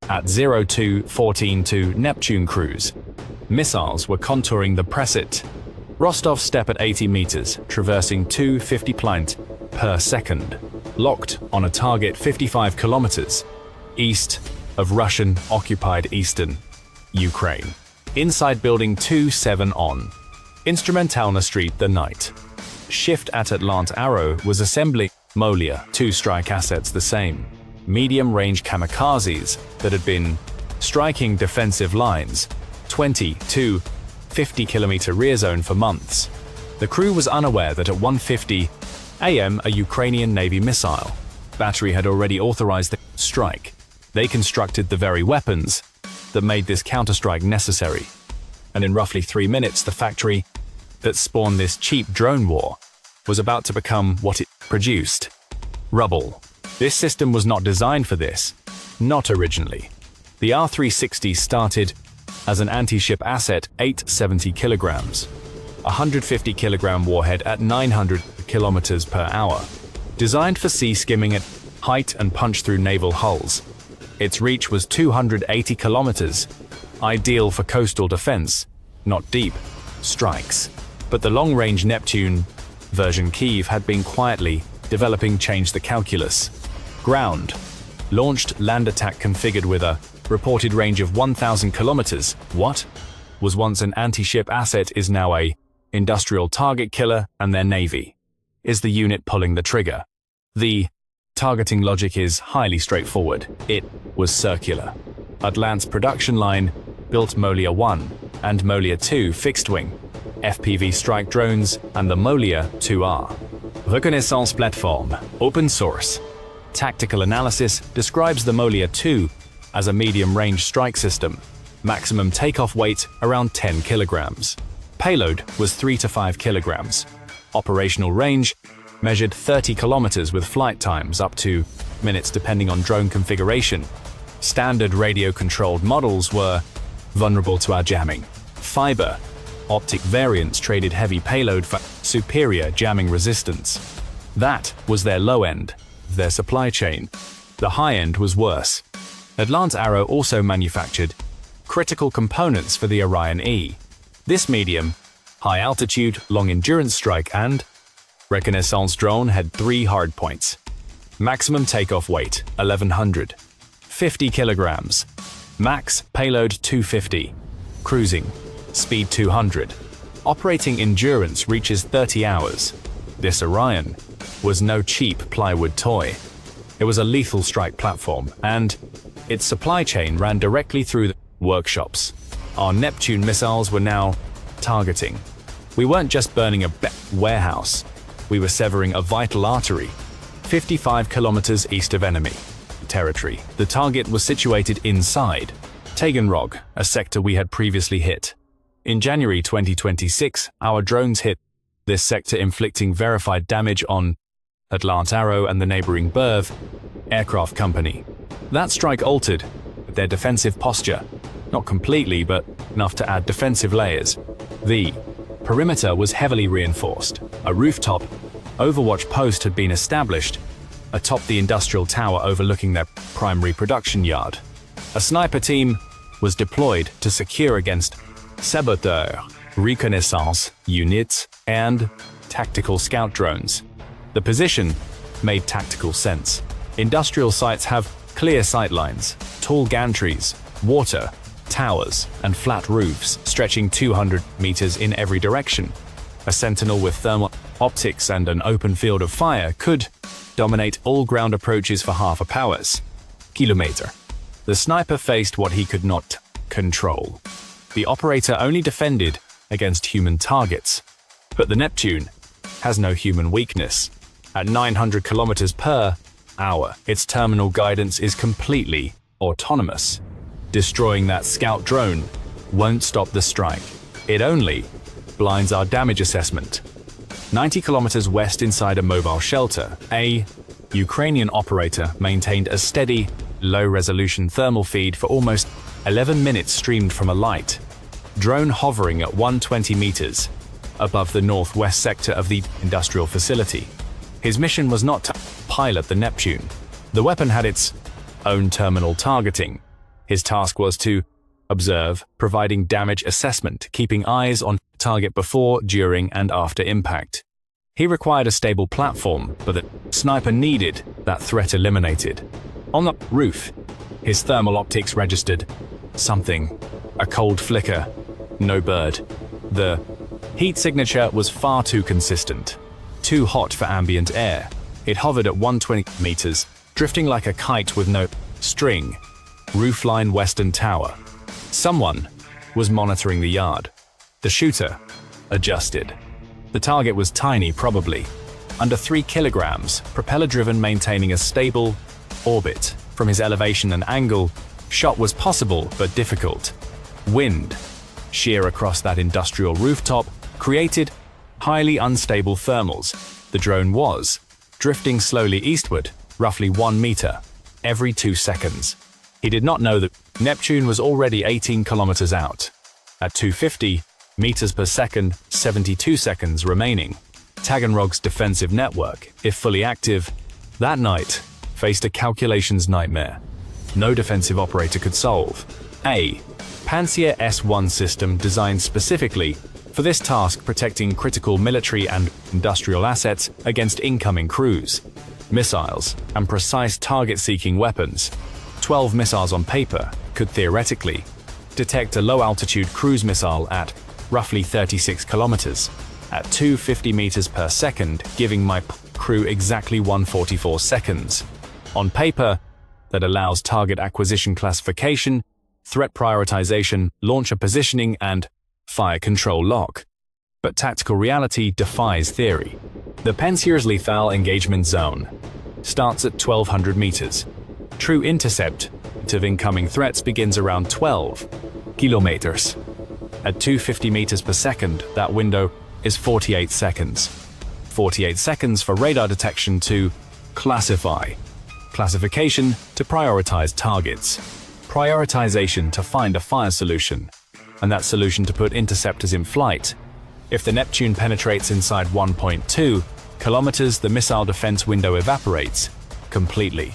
at 02:14 Neptune cruise. Missiles were contouring the Presit. Rostov steppe at 80 meters, traversing 250 pint per second, locked on a target 55 kilometers east of Russian-occupied eastern Ukraine. Inside building 27 on Instrumentalna Street the night. Shift at Atlant Arrow was assembling Molniya 2 strike assets, the same medium-range kamikazes that had been striking defensive lines 20 to 50-kilometer rear zone for months. The crew was unaware that at 1:50 a.m. a Ukrainian Navy missile battery had already authorized the strike. They constructed the very weapons that made this counterstrike necessary. And in roughly 3 minutes, the factory that spawned this cheap drone war was about to become what it produced: rubble. This system was not designed for this, not originally. The R-360 started as an anti-ship asset, 870 kilograms, 150 kilogram warhead at 900 kilometers per hour, designed for sea skimming at height and punch through naval hulls. Its reach was 280 kilometers, ideal for coastal defense, not deep strikes. But the long-range Neptune version Kyiv had been quietly developing changed the calculus. Ground launched land attack configured with a reported range of 1,000 kilometers. What was once an anti-ship asset is now a industrial target killer, and their navy is the unit pulling the trigger. The targeting logic is highly straightforward. It was circular. Atlant's production line built Molniya 1 and Molniya 2 fixed-wing FPV strike drones and the Molniya 2R. Reconnaissance platform, open source. Tactical analysis describes the Molniya 2 as a medium-range strike system. Maximum takeoff weight around 10 kilograms. Payload was 3 to 5 kilograms. Operational range measured 30 kilometers with flight times up to minutes depending on drone configuration. Standard radio-controlled models were vulnerable to our jamming. Fiber optic variants traded heavy payload for superior jamming resistance. That was their low end of their supply chain. The high end was worse. Atlant Arrow also manufactured critical components for the Orion E. This medium, high-altitude, long-endurance strike and reconnaissance drone had 3 hardpoints. Maximum takeoff weight, 1,100. 50 kilograms. Max payload 250. Cruising speed 200. Operating endurance reaches 30 hours. This Orion was no cheap plywood toy. It was a lethal strike platform, and its supply chain ran directly through the workshops. Our Neptune missiles were now targeting. We weren't just burning a warehouse, we were severing a vital artery, 55 kilometers east of enemy territory. The target was situated inside Taganrog, a sector we had previously hit. In January 2026, our drones hit this sector, inflicting verified damage on Atlant Arrow and the neighboring Berv aircraft company. That strike altered their defensive posture, not completely, but enough to add defensive layers. The perimeter was heavily reinforced. A rooftop overwatch post had been established atop the industrial tower overlooking their primary production yard. A sniper team was deployed to secure against saboteur, reconnaissance units, and tactical scout drones. The position made tactical sense. Industrial sites have clear sightlines, tall gantries, water, towers, and flat roofs stretching 200 meters in every direction. A sentinel with thermal optics and an open field of fire could dominate all ground approaches for half a powers kilometer. The sniper faced what he could not control. The operator only defended against human targets. But the Neptune has no human weakness. At 900 kilometers per hour, its terminal guidance is completely autonomous. Destroying that scout drone won't stop the strike. It only blinds our damage assessment. 90 kilometers west inside a mobile shelter, a Ukrainian operator maintained a steady, low-resolution thermal feed for almost 11 minutes streamed from a light drone hovering at 120 meters above the northwest sector of the industrial facility. His mission was not to pilot the Neptune. The weapon had its own terminal targeting. His task was to observe, providing damage assessment, keeping eyes on target before, during, and after impact. He required a stable platform, but the sniper needed that threat eliminated. On the roof, his thermal optics registered something, a cold flicker, no bird. The heat signature was far too consistent, too hot for ambient air. It hovered at 120 meters, drifting like a kite with no string. Roofline Western Tower. Someone was monitoring the yard. The shooter adjusted. The target was tiny, probably under 3 kilograms, propeller-driven, maintaining a stable orbit. From his elevation and angle, shot was possible but difficult. Wind, sheer across that industrial rooftop, created highly unstable thermals. The drone was drifting slowly eastward, roughly 1 meter every 2 seconds. He did not know that Neptune was already 18 kilometers out. At 250 meters per second, 72 seconds remaining. Taganrog's defensive network, if fully active, that night faced a calculations nightmare no defensive operator could solve. A Pantsir S-1 system designed specifically for this task, protecting critical military and industrial assets against incoming crews, missiles, and precise target-seeking weapons. 12 missiles on paper could theoretically detect a low-altitude cruise missile at roughly 36 kilometers, at 250 meters per second, giving my crew exactly 144 seconds. On paper, that allows target acquisition, classification, threat prioritization, launcher positioning, and fire control lock. But tactical reality defies theory. The Pantsir's lethal engagement zone starts at 1,200 meters. True intercept of incoming threats begins around 12 kilometers. At 250 meters per second, that window is 48 seconds. 48 seconds for radar detection to classify, classification to prioritize targets, prioritization to find a fire solution, and that solution to put interceptors in flight. If the Neptune penetrates inside 1.2 kilometers, the missile defense window evaporates completely.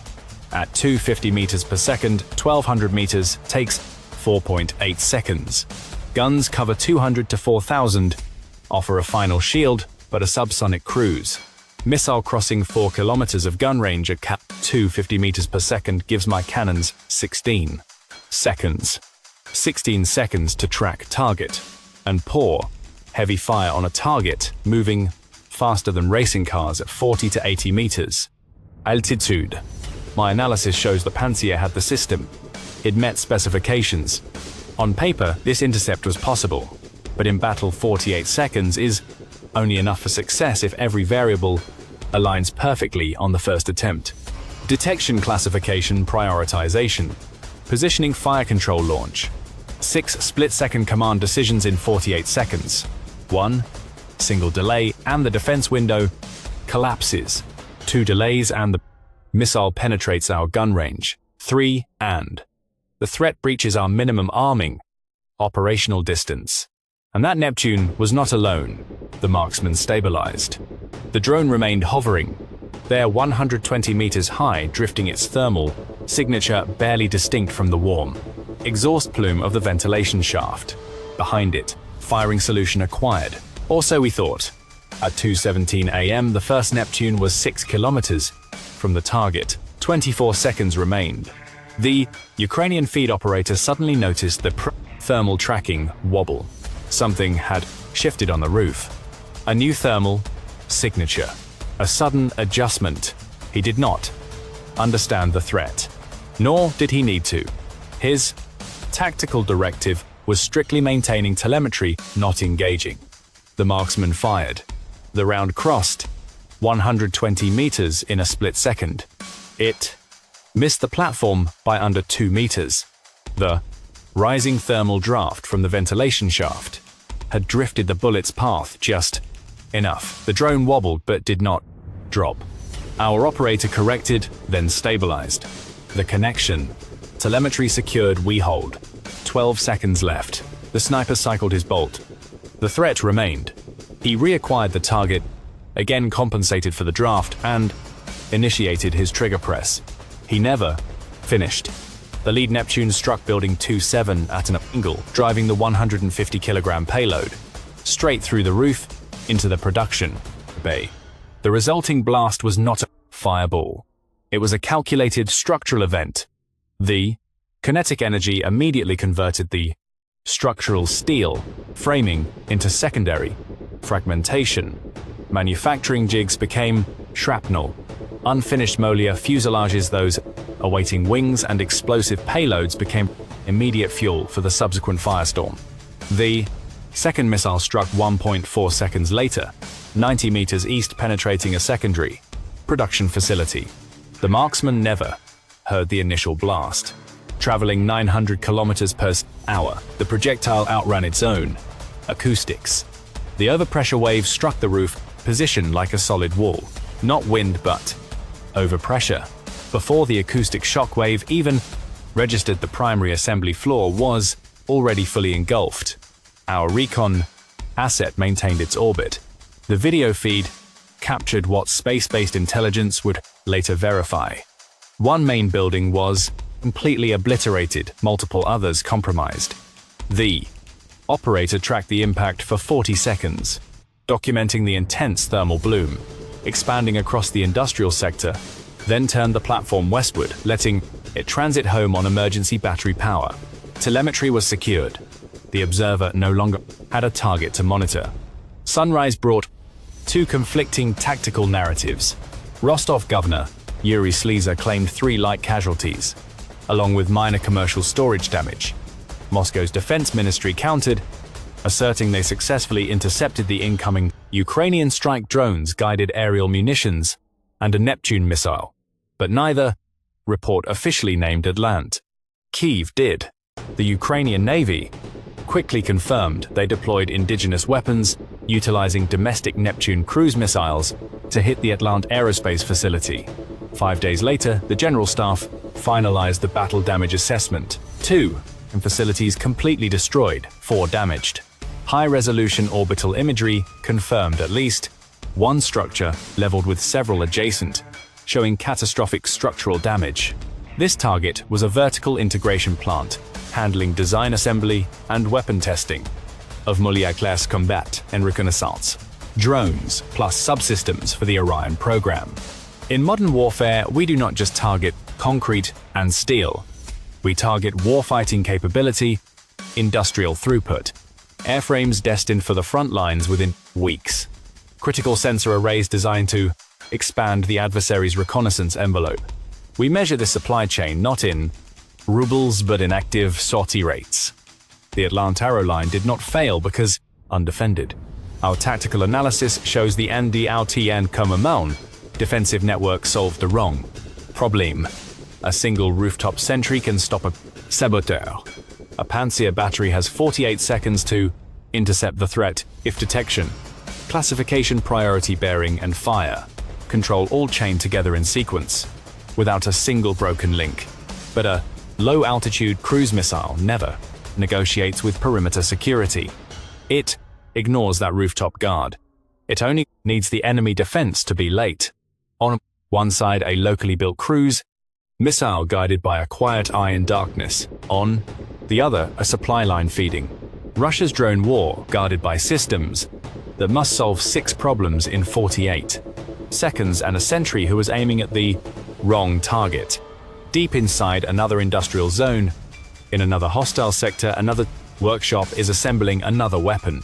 At 250 meters per second, 1,200 meters takes 4.8 seconds. Guns cover 200 to 4,000, offer a final shield, but a subsonic cruise. Missile crossing 4 kilometers of gun range at 250 meters per second gives my cannons 16 seconds. 16 seconds to track target and pour heavy fire on a target moving faster than racing cars at 40 to 80 meters. Altitude. My analysis shows the Pantsir had the system. It met specifications. On paper, this intercept was possible, but in battle 48 seconds is only enough for success if every variable aligns perfectly on the first attempt. Detection, classification, prioritization, positioning, fire control, launch. 6 split-second command decisions in 48 seconds. 1 single delay and the defense window collapses. 2 delays and the missile penetrates our gun range. 3 and the threat breaches our minimum arming operational distance. And that Neptune was not alone. The marksman stabilized. The drone remained hovering, there 120 meters high, drifting its thermal signature barely distinct from the warm exhaust plume of the ventilation shaft. Behind it, firing solution acquired. Or so we thought. At 2:17 a.m., the first Neptune was 6 kilometers from the target. 24 seconds remained. The Ukrainian feed operator suddenly noticed the thermal tracking wobble. Something had shifted on the roof. A new thermal signature. A sudden adjustment. He did not understand the threat, nor did he need to. His tactical directive was strictly maintaining telemetry, not engaging. The marksman fired. The round crossed 120 meters in a split second. It missed the platform by under 2 meters. The rising thermal draft from the ventilation shaft had drifted the bullet's path just enough. The drone wobbled but did not drop. Our operator corrected, then stabilized. The connection. Telemetry secured, we hold. 12 seconds left. The sniper cycled his bolt. The threat remained. He reacquired the target, again compensated for the draft, and initiated his trigger press. He never finished. The lead Neptune struck Building 2-7 at an angle, driving the 150-kilogram payload straight through the roof into the production bay. The resulting blast was not a fireball. It was a calculated structural event. The kinetic energy immediately converted the structural steel framing into secondary fragmentation. Manufacturing jigs became shrapnel. Unfinished Molniya fuselages, those awaiting wings and explosive payloads, became immediate fuel for the subsequent firestorm. The second missile struck 1.4 seconds later, 90 meters east, penetrating a secondary production facility. The marksman never heard the initial blast. Traveling 900 kilometers per hour, the projectile outran its own acoustics. The overpressure wave struck the roof, positioned like a solid wall. Not wind, but overpressure. Before the acoustic shock wave even registered, the primary assembly floor was already fully engulfed. Our recon asset maintained its orbit. The video feed captured what space-based intelligence would later verify. One main building was completely obliterated, multiple others compromised. The operator tracked the impact for 40 seconds, documenting the intense thermal bloom, expanding across the industrial sector, then turned the platform westward, letting it transit home on emergency battery power. Telemetry was secured. The observer no longer had a target to monitor. Sunrise brought two conflicting tactical narratives. Rostov governor Yuri Sleza claimed 3 light casualties, along with minor commercial storage damage. Moscow's defense ministry countered, asserting they successfully intercepted the incoming Ukrainian strike drones, guided aerial munitions, and a Neptune missile, but neither report officially named Atlant. Kyiv did. The Ukrainian Navy quickly confirmed they deployed indigenous weapons, utilizing domestic Neptune cruise missiles to hit the Atlant aerospace facility. 5 days later, the General Staff finalized the battle damage assessment. 2 facilities completely destroyed, 4 damaged. High-resolution orbital imagery confirmed at least 1 structure leveled with several adjacent, showing catastrophic structural damage. This target was a vertical integration plant, handling design, assembly, and weapon testing of Molniya-class combat and reconnaissance drones, plus subsystems for the Orion program. In modern warfare, we do not just target concrete and steel. We target warfighting capability, industrial throughput, airframes destined for the front lines within weeks, critical sensor arrays designed to expand the adversary's reconnaissance envelope. We measure the supply chain not in rubles but in active sortie rates. The Atlant Arrow line did not fail because undefended. Our tactical analysis shows the NDLTN Komamon defensive network solved the wrong problem. A single rooftop sentry can stop a saboteur. A Panzer battery has 48 seconds to intercept the threat if detection. Classification, priority, bearing, and fire control all chained together in sequence, without a single broken link. But a low-altitude cruise missile never negotiates with perimeter security. It ignores that rooftop guard. It only needs the enemy defense to be late. On one side, a locally built cruise missile guided by a quiet eye in darkness. On the other, a supply line feeding Russia's drone war, guarded by systems that must solve 6 problems in 48 seconds, and a sentry who was aiming at the wrong target. Deep inside another industrial zone, in another hostile sector, another workshop is assembling another weapon.